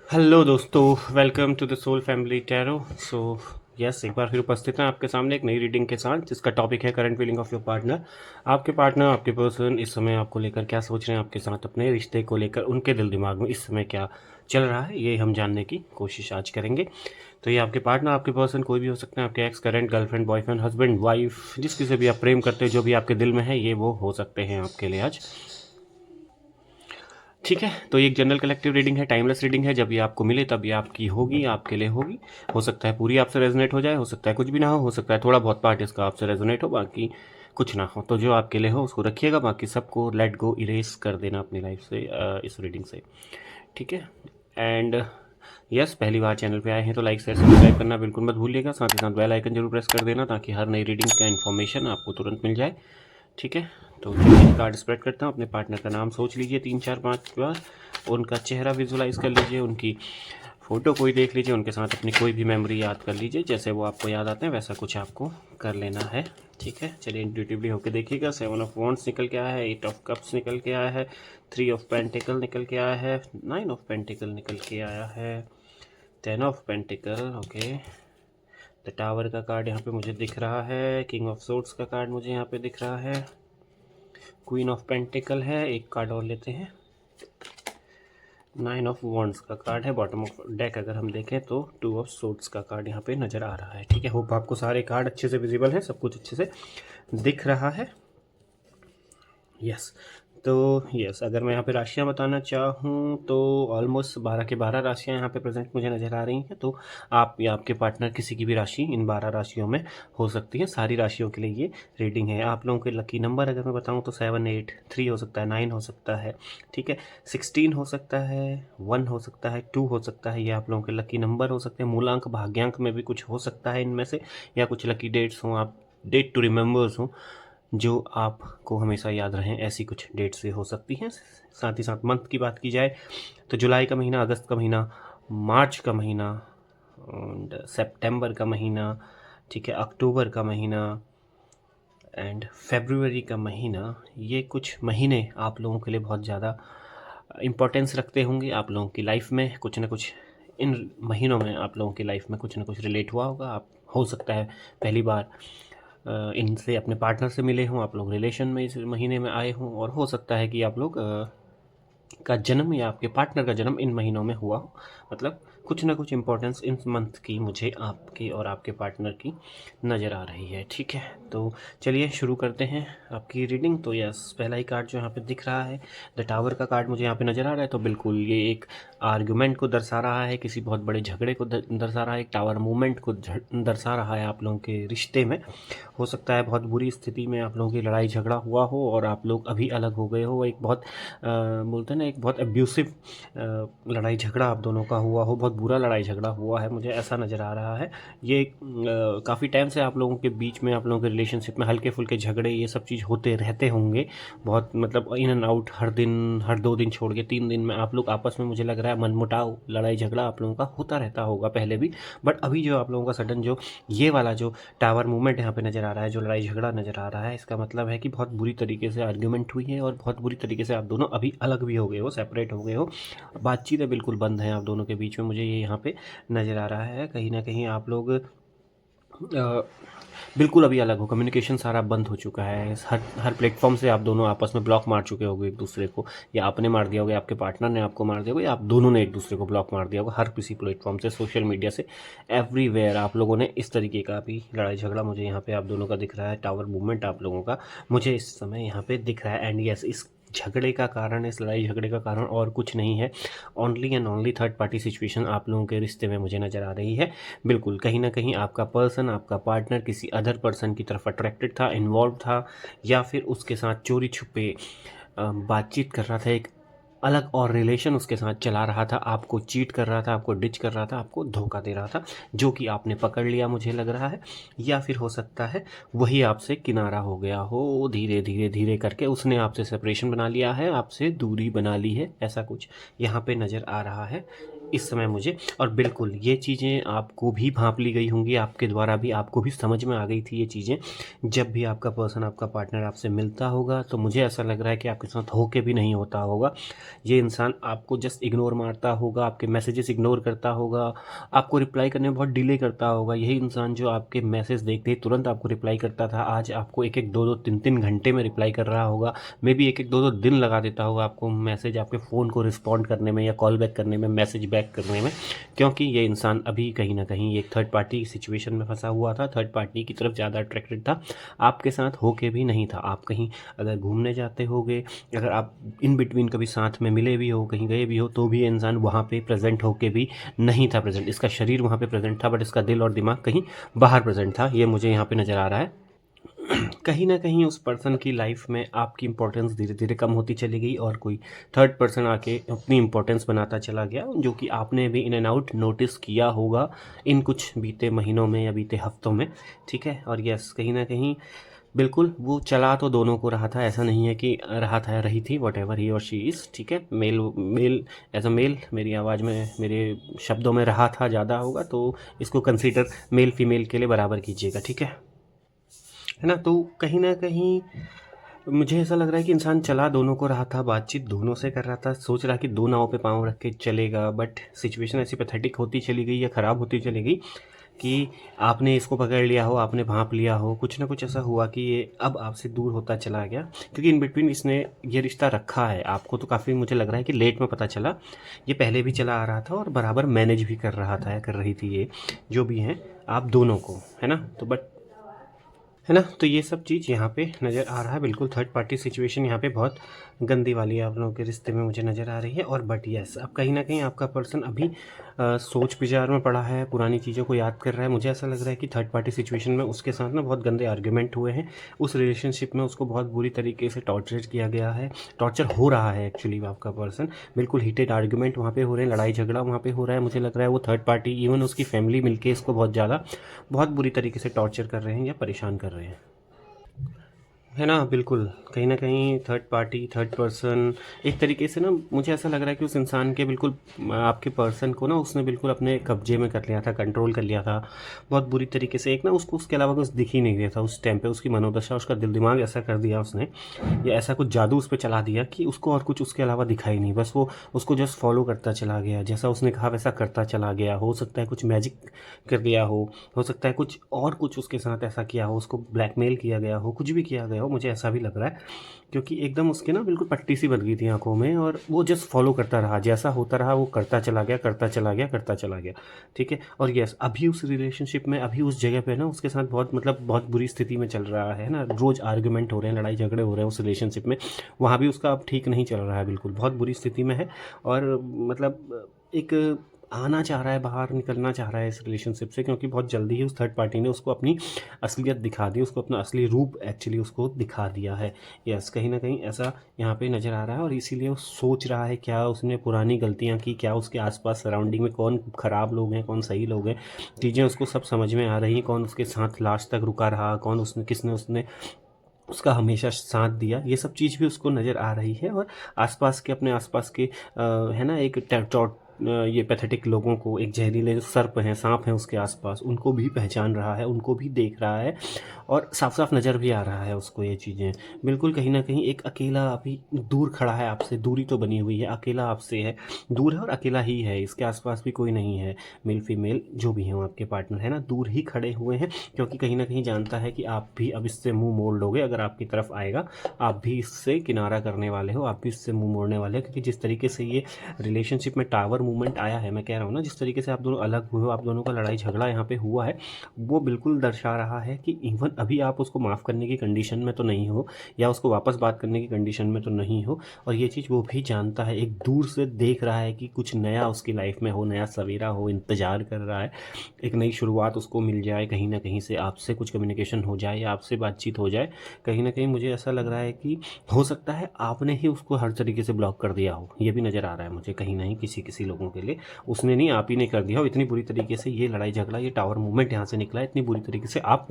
Hello दोस्तों, welcome to the soul family tarot. So yes, एक बार फिर उपस्थित हैं आपके सामने एक नई रीडिंग के साथ, जिसका टॉपिक है current feeling of your partner. आपके पार्टनर, आपके पर्सन इस समय आपको लेकर क्या सोच रहे हैं, आपके साथ अपने रिश्ते को लेकर उनके दिल दिमाग में इस समय क्या चल रहा है, ये हम जानने की कोशिश आज करेंगे। तो ये आपके पार्टनर, आपके पर्सन कोई भी हो सकते हैं, आपके x, current, girlfriend, boyfriend, husband, wife, जिस किसी भी आप प्रेम करते हो, जो भी आपके दिल में है, ये वो हो सकते हैं आपके लिए आज। ठीक है, तो ये एक जनरल कलेक्टिव रीडिंग है, टाइमलेस रीडिंग है। जब ये आपको मिले तब ये आपकी होगी, आपके लिए होगी। हो सकता है पूरी आपसे रेजोनेट हो जाए, हो सकता है कुछ भी ना हो सकता है थोड़ा बहुत पार्ट इसका आपसे रेजोनेट हो, बाकी कुछ ना हो। तो जो आपके लिए हो उसको रखिएगा, बाकी सबको लेट गो, इरेज कर देना अपनी लाइफ से इस रीडिंग से। ठीक है। एंड यस, पहली बार चैनल पे आए हैं तो लाइक शेयर सब्सक्राइब करना बिल्कुल मत भूलिएगा, साथ ही साथ बेल आइकन जरूर प्रेस कर देना ताकि हर नई रीडिंग का इन्फॉर्मेशन आपको तुरंत मिल जाए। ठीक है, तो चलिए कार्ड स्प्रेड करता हूँ। अपने पार्टनर का नाम सोच लीजिए 3 4 5 बार, उनका चेहरा विजुलाइज कर लीजिए, उनकी फ़ोटो कोई देख लीजिए, उनके साथ अपनी कोई भी मेमोरी याद कर लीजिए, जैसे वो आपको याद आते हैं वैसा कुछ आपको कर लेना है। ठीक है, चलिए इंट्यूटिवली होकर देखिएगा। 7 ऑफ वॉन्ड्स निकल के आया है, 8 ऑफ कप्स निकल के आया है, 3 ऑफ पेंटिकल निकल के आया है, 9 ऑफ पेंटिकल निकल के आया है, 10 of pentacle. Okay, the tower का कार्ड यहाँ पे मुझे दिख रहा है, किंग ऑफ सोर्ड्स का कार्ड मुझे यहाँ पे दिख रहा है, क्वीन ऑफ पेंटिकल है, एक कार्ड और लेते हैं, 9 ऑफ वॉन्ड्स का कार्ड है। बॉटम ऑफ डेक अगर हम देखें तो 2 ऑफ सोर्ड्स का कार्ड यहाँ पे नज़र आ रहा है। ठीक है, होप आपको सारे कार्ड अच्छे से विजिबल है, सब कुछ अच्छे से दिख रहा है। यस, तो यस, अगर मैं यहाँ पे राशियाँ बताना चाहूँ तो ऑलमोस्ट 12 के 12 राशियाँ यहाँ पे प्रेजेंट मुझे नज़र आ रही हैं। तो आप या आपके पार्टनर किसी की भी राशि इन 12 राशियों में हो सकती है। सारी राशियों के लिए ये रीडिंग है। आप लोगों के लकी नंबर अगर मैं बताऊँ तो 7 8 3 हो सकता है, 9 हो सकता है, ठीक है, 16 हो सकता है, 1 हो सकता है, 2 हो सकता है। ये आप लोगों के लकी नंबर हो सकते हैं। मूलांक भाग्यांक में भी कुछ हो सकता है इनमें से, या कुछ लकी डेट्स हों, आप डेट टू रिमेंबर्स हों जो आपको हमेशा याद रहें, ऐसी कुछ डेट से हो सकती हैं। साथ ही साथ मंथ की बात की जाए तो जुलाई का महीना, अगस्त का महीना, मार्च का महीना, एंड सितंबर का महीना, ठीक है, अक्टूबर का महीना एंड फरवरी का महीना। ये कुछ महीने आप लोगों के लिए बहुत ज़्यादा इम्पोर्टेंस रखते होंगे। आप लोगों की लाइफ में कुछ ना कुछ इन महीनों में आप लोगों की लाइफ में कुछ ना कुछ रिलेट हुआ होगा। आप हो सकता है पहली बार इनसे अपने पार्टनर से मिले हों, आप लोग रिलेशन में इस महीने में आए हों, और हो सकता है कि आप लोग का जन्म या आपके पार्टनर का जन्म इन महीनों में हुआ हो। मतलब कुछ ना कुछ इम्पोर्टेंस इन मंथ की मुझे आपकी और आपके पार्टनर की नज़र आ रही है। ठीक है, तो चलिए शुरू करते हैं आपकी रीडिंग। तो यस, पहला ही कार्ड जो यहाँ पे दिख रहा है, द टावर का कार्ड मुझे यहाँ पे नज़र आ रहा है। तो बिल्कुल ये एक आर्गुमेंट को दर्शा रहा है, किसी बहुत बड़े झगड़े को दर्शा रहा है, एक टावर मूवमेंट को दर्शा रहा है आप लोगों के रिश्ते में। हो सकता है बहुत बुरी स्थिति में आप लोगों की लड़ाई झगड़ा हुआ हो और आप लोग अभी अलग हो गए हो। एक बहुत बोलते हैं ना, एक बहुत एब्यूसिव लड़ाई झगड़ा आप दोनों का हुआ हो, बहुत बुरा लड़ाई झगड़ा हुआ है, मुझे ऐसा नज़र आ रहा है। ये काफ़ी टाइम से आप लोगों के बीच में, आप लोगों के रिलेशनशिप में हल्के फुल्के झगड़े ये सब चीज़ होते रहते होंगे। बहुत मतलब इन एंड आउट, हर दिन, हर 2 दिन छोड़ के 3 दिन में आप लोग आपस में, मुझे लग रहा है, मनमुटाव, लड़ाई झगड़ा आप लोगों का होता रहता होगा पहले भी। बट अभी जो आप लोगों का सडन जो ये वाला जो टावर मूवमेंट यहाँ पे नज़र आ रहा है, जो लड़ाई झगड़ा नज़र आ रहा है, इसका मतलब है कि बहुत बुरी तरीके से आर्ग्यूमेंट हुई है और बहुत बुरी तरीके से आप दोनों अभी अलग भी हो गए हो, सेपरेट हो गए हो। बातचीतें बिल्कुल बंद हैं आप दोनों के बीच में, मुझे ये यहाँ पे नज़र आ रहा है। कहीं ना कहीं आप लोग बिल्कुल अभी अलग हो, कम्युनिकेशन सारा बंद हो चुका है। हर हर प्लेटफॉर्म से आप दोनों आपस में ब्लॉक मार चुके होगे एक दूसरे को, या आपने मार दिया होगा, आपके पार्टनर ने आपको मार दिया होगा, या आप दोनों ने एक दूसरे को ब्लॉक मार दिया होगा। हर किसी प्लेटफॉर्म से, सोशल मीडिया से, एवरीवेयर आप लोगों ने इस तरीके का भी लड़ाई झगड़ा मुझे यहाँ पे आप दोनों का दिख रहा है। टावर मूवमेंट आप लोगों का मुझे इस समय यहाँ पे दिख रहा है। एंड यस, इस झगड़े का कारण, इस लड़ाई झगड़े का कारण और कुछ नहीं है, only and only third party situation आप लोगों के रिश्ते में मुझे नज़र आ रही है। बिल्कुल कहीं ना कहीं आपका पर्सन, आपका पार्टनर किसी अदर पर्सन की तरफ अट्रैक्टेड था, इन्वॉल्व था, या फिर उसके साथ चोरी छुपे बातचीत कर रहा था, एक अलग और रिलेशन उसके साथ चला रहा था, आपको चीट कर रहा था, आपको डिच कर रहा था, आपको धोखा दे रहा था, जो कि आपने पकड़ लिया मुझे लग रहा है। या फिर हो सकता है वही आपसे किनारा हो गया हो, धीरे धीरे धीरे करके उसने आपसे सेपरेशन बना लिया है, आपसे दूरी बना ली है, ऐसा कुछ यहाँ पे नज़र आ रहा है इस समय मुझे। और बिल्कुल ये चीज़ें आपको भी भांप ली गई होंगी, आपके द्वारा भी, आपको भी समझ में आ गई थी ये चीज़ें। जब भी आपका पर्सन, आपका पार्टनर आपसे मिलता होगा तो मुझे ऐसा लग रहा है कि आपके साथ होके भी नहीं होता होगा, ये इंसान आपको जस्ट इग्नोर मारता होगा, आपके मैसेजेस इग्नोर करता होगा, आपको रिप्लाई करने में बहुत डिले करता होगा। यही इंसान जो आपके मैसेज देखते ही तुरंत आपको रिप्लाई करता था, आज आपको 1-1, 2-2, 3-3 घंटे में रिप्लाई कर रहा होगा। मे बी 1-1, 2-2 दिन लगा देता होगा आपको मैसेज, आपके फ़ोन को रिस्पॉन्ड करने में या कॉल बैक करने में, मैसेज बैक करने में, क्योंकि ये इंसान अभी कहीं ना कहीं एक थर्ड पार्टी सिचुएशन में फंसा हुआ था, थर्ड पार्टी की तरफ ज़्यादा अट्रैक्टेड था, आपके साथ होके भी नहीं था। आप कहीं अगर घूमने जाते होगे, अगर आप इन बिटवीन कभी साथ में मिले भी हो, कहीं गए भी हो, तो भी इंसान वहाँ पे प्रेजेंट होके भी नहीं था प्रेजेंट। इसका शरीर वहाँ पे प्रेजेंट था, बट इसका दिल और दिमाग कहीं बाहर प्रेजेंट था। ये मुझे यहाँ पे नज़र आ रहा है। कहीं ना कहीं उस पर्सन की लाइफ में आपकी इंपॉर्टेंस धीरे धीरे कम होती चली गई और कोई थर्ड पर्सन आके अपनी इंपॉर्टेंस बनाता चला गया, जो कि आपने भी इन एंड आउट नोटिस किया होगा इन कुछ बीते महीनों में या बीते हफ्तों में, ठीक है। और यस, कहीं ना कहीं बिल्कुल वो चला तो दोनों को रहा था, ऐसा नहीं है कि रहा था, रही थी, वट एवर ही और शी इज़, ठीक है। Male male as a male, मेरी आवाज़ में, मेरे शब्दों में रहा था ज़्यादा होगा, तो इसको कंसीडर मेल फीमेल के लिए बराबर कीजिएगा, ठीक है ना। तो कहीं ना कहीं मुझे ऐसा लग रहा है कि इंसान चला दोनों को रहा था, बातचीत दोनों से कर रहा था, सोच रहा कि दो नाव पे पाँव रख के चलेगा, बट सिचुएशन ऐसी पैथेटिक होती चली गई या ख़राब होती चली गई कि आपने इसको पकड़ लिया हो, आपने भांप लिया हो, कुछ ना कुछ ऐसा हुआ कि ये अब आपसे दूर होता चला गया, क्योंकि इन बिटवीन इसने ये रिश्ता रखा है। आपको तो काफ़ी मुझे लग रहा है कि लेट में पता चला, ये पहले भी चला आ रहा था और बराबर मैनेज भी कर रहा था, कर रही थी ये, जो भी हैं आप दोनों को, है ना। तो बट है ना, तो ये सब चीज़ यहाँ पे नज़र आ रहा है। बिल्कुल थर्ड पार्टी सिचुएशन यहाँ पे बहुत गंदी वाली आप लोगों के रिश्ते में मुझे नज़र आ रही है। और बट यस, अब कहीं ना कहीं आपका पर्सन अभी सोच विचार में पड़ा है, पुरानी चीज़ों को याद कर रहा है। मुझे ऐसा लग रहा है कि थर्ड पार्टी सिचुएशन में उसके साथ ना बहुत गंदे आर्ग्यूमेंट हुए हैं, उस रिलेशनशिप में उसको बहुत बुरी तरीके से टॉर्चर किया गया है, टॉर्चर हो रहा है एक्चुअली। आपका पर्सन बिल्कुल हीटेड आर्ग्यूमेंट वहाँ पे हो रहे हैं, लड़ाई झगड़ा वहाँ पे हो रहा है। मुझे लग रहा है वो थर्ड पार्टी, इवन उसकी फैमिली मिलके इसको बहुत बुरी तरीके से टॉर्चर कर रहे हैं या परेशान कर रहे हैं, है ना। बिल्कुल कहीं ना कहीं थर्ड पार्टी, थर्ड पर्सन एक तरीके से ना, मुझे ऐसा लग रहा है कि उस इंसान के बिल्कुल आपके पर्सन को ना उसने बिल्कुल अपने कब्जे में कर लिया था, कंट्रोल कर लिया था बहुत बुरी तरीके से। एक ना उसको उसके अलावा कुछ दिख ही नहीं रहा था उस टाइम पे, उसकी मनोदशा, उसका दिल दिमाग ऐसा कर दिया उसने, या ऐसा कुछ जादू उस पर चला दिया कि उसको और कुछ उसके अलावा दिखाई नहीं, बस वो उसको जस्ट फॉलो करता चला गया, जैसा उसने कहा वैसा करता चला गया। हो सकता है कुछ मैजिक कर दिया हो सकता है कुछ और कुछ उसके साथ ऐसा किया हो, उसको ब्लैकमेल किया गया हो, कुछ भी किया गया हो, मुझे ऐसा भी लग रहा है। क्योंकि एकदम उसके ना बिल्कुल पट्टी सी बन गई थी आंखों में, और वो जस्ट फॉलो करता रहा, जैसा होता रहा वो करता चला गया, करता चला गया, करता चला गया, ठीक है। और यस, अभी उस रिलेशनशिप में, अभी उस जगह पे ना उसके साथ बहुत मतलब बहुत बुरी स्थिति में चल रहा है ना, रोज़ आर्ग्यूमेंट हो रहे हैं, लड़ाई झगड़े हो रहे हैं उस रिलेशनशिप में, वहाँ भी उसका अब ठीक नहीं चल रहा है, बिल्कुल बहुत बुरी स्थिति में है। और मतलब एक आना चाह रहा है, बाहर निकलना चाह रहा है इस रिलेशनशिप से, क्योंकि बहुत जल्दी ही उस थर्ड पार्टी ने उसको अपनी असलियत दिखा दी, उसको अपना असली रूप एक्चुअली उसको दिखा दिया है। यस, कहीं ना कहीं ऐसा यहाँ पे नज़र आ रहा है, और इसीलिए वो सोच रहा है क्या उसने पुरानी गलतियाँ की, क्या उसके आसपास सराउंडिंग में कौन ख़राब लोग हैं, कौन सही लोग हैं, चीज़ें उसको सब समझ में आ रही, कौन उसके साथ लास्ट तक रुका रहा, कौन उसने किसने उसने उसका हमेशा साथ दिया, ये सब चीज़ भी उसको नज़र आ रही है। और आसपास के, अपने आसपास के है ना, एक ये पैथेटिक लोगों को, एक जहरीले जो सर्प हैं, सांप हैं उसके आसपास, उनको भी पहचान रहा है, उनको भी देख रहा है, और साफ साफ नज़र भी आ रहा है उसको ये चीज़ें। बिल्कुल कहीं ना कहीं एक अकेला अभी दूर खड़ा है आपसे, दूरी तो बनी हुई है, अकेला आपसे है, दूर है और अकेला ही है, इसके आसपास भी कोई नहीं है, मेल फीमेल जो भी हैं आपके पार्टनर, है ना, दूर ही खड़े हुए हैं, क्योंकि कहीं ना कहीं जानता है कि आप भी अब इससे मुंह मोड़ लोगे, अगर आपकी तरफ आएगा आप भी इससे किनारा करने वाले हो, आप भी इससे मुंह मोड़ने वाले हो। क्योंकि जिस तरीके से ये रिलेशनशिप में टावर मूवमेंट आया है, मैं कह रहा हूँ ना, जिस तरीके से आप दोनों अलग हुए हो, आप दोनों का लड़ाई झगड़ा यहाँ पे हुआ है, वो बिल्कुल दर्शा रहा है कि इवन अभी आप उसको माफ़ करने की कंडीशन में तो नहीं हो, या उसको वापस बात करने की कंडीशन में तो नहीं हो। और ये चीज़ वो भी जानता है, एक दूर से देख रहा है कि कुछ नया उसकी लाइफ में हो, नया सवेरा हो, इंतज़ार कर रहा है, एक नई शुरुआत उसको मिल जाए, कहीं ना कहीं से आपसे कुछ कम्युनिकेशन हो जाए या आपसे बातचीत हो जाए। कहीं ना कहीं मुझे ऐसा लग रहा है कि हो सकता है आपने ही उसको हर तरीके से ब्लॉक कर दिया हो, ये भी नज़र आ रहा है मुझे कहीं ना कहीं, किसी किसी लोगों के लिए उसने नहीं, आप ही ने कर दिया हो। इतनी बुरी तरीके से ये लड़ाई झगड़ा, ये टावर मूवमेंट यहाँ से निकला है, इतनी बुरी तरीके से आप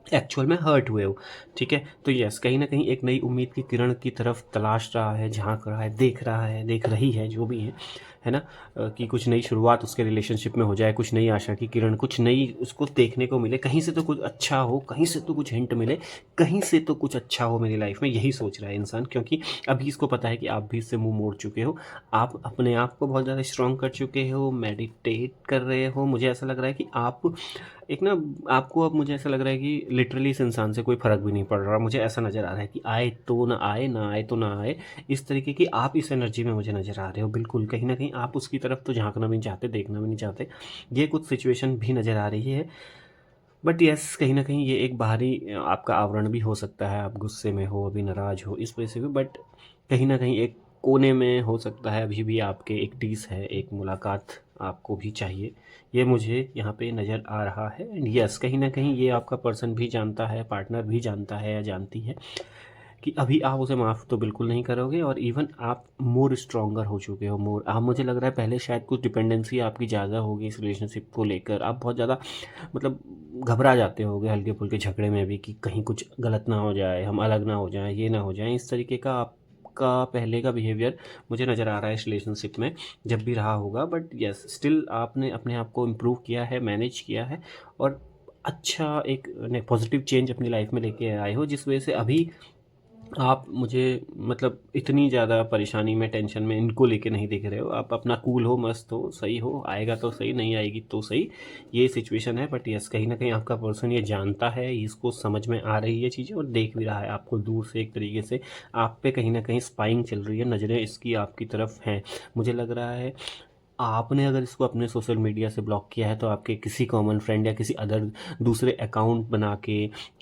एक्चुअल में हर्ट हुए हो, ठीक है। तो यस, कहीं ना कहीं एक नई उम्मीद की किरण की तरफ तलाश रहा है, झांक रहा है, देख रहा है, देख रही है, जो भी है है ना, कि कुछ नई शुरुआत उसके रिलेशनशिप में हो जाए, कुछ नई आशा की किरण, कुछ नई उसको देखने को मिले, कहीं से तो कुछ अच्छा हो, कहीं से तो कुछ हिंट मिले, कहीं से तो कुछ अच्छा हो मेरी लाइफ में, यही सोच रहा है इंसान। क्योंकि अभी इसको पता है कि आप भी इससे मुंह मोड़ चुके हो, आप अपने आप को बहुत ज़्यादा स्ट्रॉन्ग कर चुके हो, मेडिटेट कर रहे हो। मुझे ऐसा लग रहा है कि आप एक ना, आपको अब मुझे ऐसा लग रहा है कि लिटरली इस इंसान से कोई फ़र्क भी नहीं पड़ रहा। मुझे ऐसा नज़र आ रहा है कि आए तो ना आए, ना आए तो ना आए, इस तरीके की आप इस एनर्जी में मुझे नज़र आ रहे हो। बिल्कुल कहीं ना कहीं आप उसकी तरफ तो झांकना भी नहीं चाहते, देखना भी नहीं चाहते। ये कुछ सिचुएशन भी नज़र आ रही है। बट यस, कहीं ना कहीं ये एक बाहरी आपका आवरण भी हो सकता है। आप गुस्से में हो, अभी नाराज़ हो, इस वजह से भी। बट कहीं ना कहीं एक कोने में हो सकता है अभी भी आपके एक टीस है, एक मुलाकात आपको भी चाहिए। ये मुझे यहाँ पे नज़र आ रहा है। एंड यस, कहीं ना कहीं ये आपका पर्सन भी जानता है, पार्टनर भी जानता है या जानती है कि अभी आप उसे माफ़ तो बिल्कुल नहीं करोगे, और इवन आप मोर स्ट्रॉन्गर हो चुके हो। मोर आप, मुझे लग रहा है पहले शायद कुछ डिपेंडेंसी आपकी ज़्यादा होगी इस रिलेशनशिप को लेकर। आप बहुत ज़्यादा मतलब घबरा जाते होगे हल्के फुल्के झगड़े में भी, कि कहीं कुछ गलत ना हो जाए, हम अलग ना हो जाएं, ये ना हो जाए। इस तरीके का आपका पहले का बिहेवियर मुझे नज़र आ रहा है इस रिलेशनशिप में, जब भी रहा होगा। बट यस, स्टिल आपने अपने आप को इम्प्रूव किया है, मैनेज किया है, और अच्छा एक पॉजिटिव चेंज अपनी लाइफ में लेके आए हो, जिस वजह से अभी आप मुझे मतलब इतनी ज़्यादा परेशानी में, टेंशन में इनको लेके नहीं दिख रहे हो। आप अपना कूल हो, मस्त हो, सही हो, आएगा तो सही, नहीं आएगी तो सही, ये सिचुएशन है। बट यस, कहीं ना कहीं आपका पर्सन ये जानता है, इसको समझ में आ रही है चीज़ें, और देख भी रहा है आपको दूर से। एक तरीके से आप पे कहीं ना कहीं स्पाइंग चल रही है, नज़रें इसकी आपकी तरफ हैं। मुझे लग रहा है आपने अगर इसको अपने सोशल मीडिया से ब्लॉक किया है, तो आपके किसी कॉमन फ्रेंड या किसी अदर दूसरे अकाउंट बना के,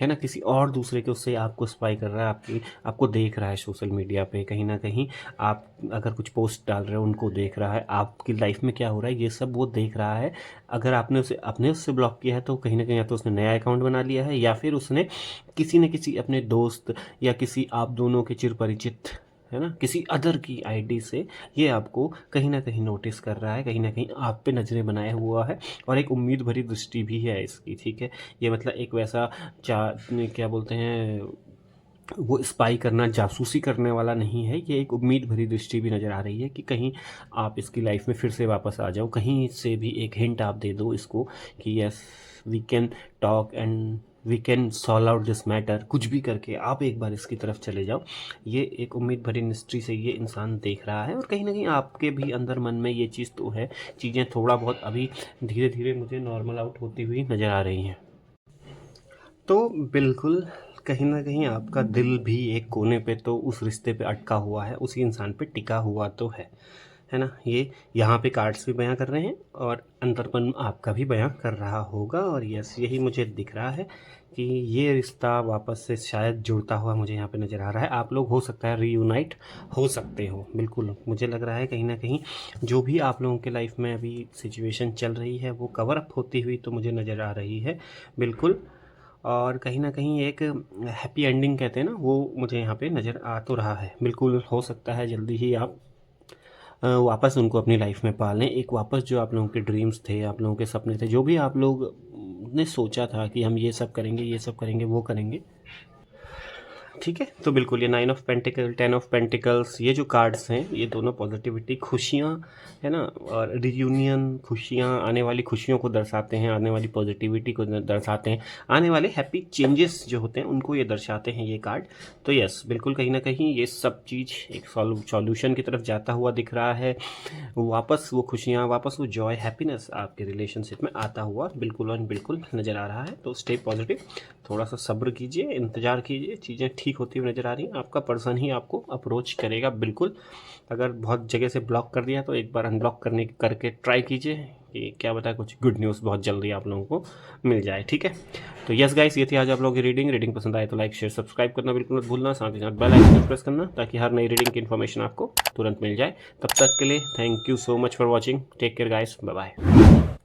है ना, किसी और दूसरे के उससे आपको स्पाई कर रहा है, आपको देख रहा है सोशल मीडिया पे। कहीं ना कहीं आप अगर कुछ पोस्ट डाल रहे हो, उनको देख रहा है, आपकी लाइफ में क्या हो रहा है ये सब वो देख रहा है। अगर आपने उसे अपने उससे ब्लॉक किया है, तो कहीं ना कहीं या तो उसने नया अकाउंट बना लिया है, या फिर उसने किसी न किसी अपने दोस्त या किसी आप दोनों के चिर परिचित, है ना, किसी अदर की आईडी से ये आपको कहीं ना कहीं नोटिस कर रहा है, कहीं ना कहीं आप पे नज़रें बनाए हुआ है, और एक उम्मीद भरी दृष्टि भी है इसकी। ठीक है, ये मतलब एक वैसा क्या बोलते हैं, वो स्पाई करना, जासूसी करने वाला नहीं है। ये एक उम्मीद भरी दृष्टि भी नज़र आ रही है कि कहीं आप इसकी लाइफ में फिर से वापस आ जाओ, कहीं से भी एक हिंट आप दे दो इसको कि yes, we can talk and we can solve out this matter. कुछ भी करके आप एक बार इसकी तरफ चले जाओ। ये एक उम्मीद भरी दृष्टि से ये इंसान देख रहा है, और कहीं ना कहीं आपके भी अंदर मन में ये चीज़ तो है। चीज़ें थोड़ा बहुत अभी धीरे धीरे मुझे नॉर्मल आउट होती हुई नज़र आ रही हैं। तो बिल्कुल कहीं न कहीं आपका दिल भी एक कोने पे तो उस रिश्ते पे अटका हुआ है, उसी इंसान पे टिका हुआ तो है ना? ये यहाँ पे कार्ड्स भी बयाँ कर रहे हैं, और अंतर्मन आपका भी बयाँ कर रहा होगा। और यस, यही मुझे दिख रहा है कि ये रिश्ता वापस से शायद जुड़ता हुआ मुझे यहाँ पे नज़र आ रहा है। आप लोग हो सकता है रीयूनाइट हो सकते हो, बिल्कुल मुझे लग रहा है कहीं न कहीं जो भी आप लोगों के लाइफ में अभी सिचुएशन चल रही है, वो कवर अप होती हुई तो मुझे नज़र आ रही है, बिल्कुल। और कहीं न कहीं एक हैप्पी एंडिंग कहते हैं ना, वो मुझे यहाँ पे नज़र आ तो रहा है। बिल्कुल हो सकता है जल्दी ही आप वापस उनको अपनी लाइफ में पा लें। एक वापस जो आप लोगों के ड्रीम्स थे, आप लोगों के सपने थे, जो भी आप लोग ने सोचा था कि हम ये सब करेंगे, ये सब करेंगे, वो करेंगे। ठीक है, तो बिल्कुल ये 9 ऑफ पेंटिकल, 10 ऑफ पेंटिकल्स, ये जो कार्ड्स हैं, ये दोनों पॉजिटिविटी, खुशियाँ, है ना, और रियूनियन, खुशियाँ, आने वाली खुशियों को दर्शाते हैं, आने वाली पॉजिटिविटी को दर्शाते हैं, आने वाले हैप्पी चेंजेस जो होते हैं उनको ये दर्शाते हैं ये कार्ड। तो यस, बिल्कुल कहीं ना कहीं ये सब चीज़ एक सॉल्यूशन की तरफ जाता हुआ दिख रहा है। वापस वो खुशियाँ, वापस वो जॉय, हैप्पीनेस आपके रिलेशनशिप में आता हुआ बिल्कुल और बिल्कुल नज़र आ रहा है। तो स्टे पॉजिटिव, थोड़ा सा सब्र कीजिए, इंतज़ार कीजिए, चीज़ें ठीक होती हुई नज़र आ रही हैं। आपका पर्सन ही आपको अप्रोच करेगा बिल्कुल। अगर बहुत जगह से ब्लॉक कर दिया, तो एक बार अनब्लॉक करके ट्राई कीजिए, कि क्या पता कुछ गुड न्यूज़ बहुत जल्दी आप लोगों को मिल जाए। ठीक है, तो यस गाइस, ये थी आज आप लोगों की रीडिंग पसंद आए तो लाइक शेयर सब्सक्राइब करना बिल्कुल मत भूलना, साथ ही साथ बेल आइकन प्रेस करना, ताकि हर नई रीडिंग की इन्फॉर्मेशन आपको तुरंत मिल जाए। तब तक के लिए thank you so much for watching, take care guys, bye bye.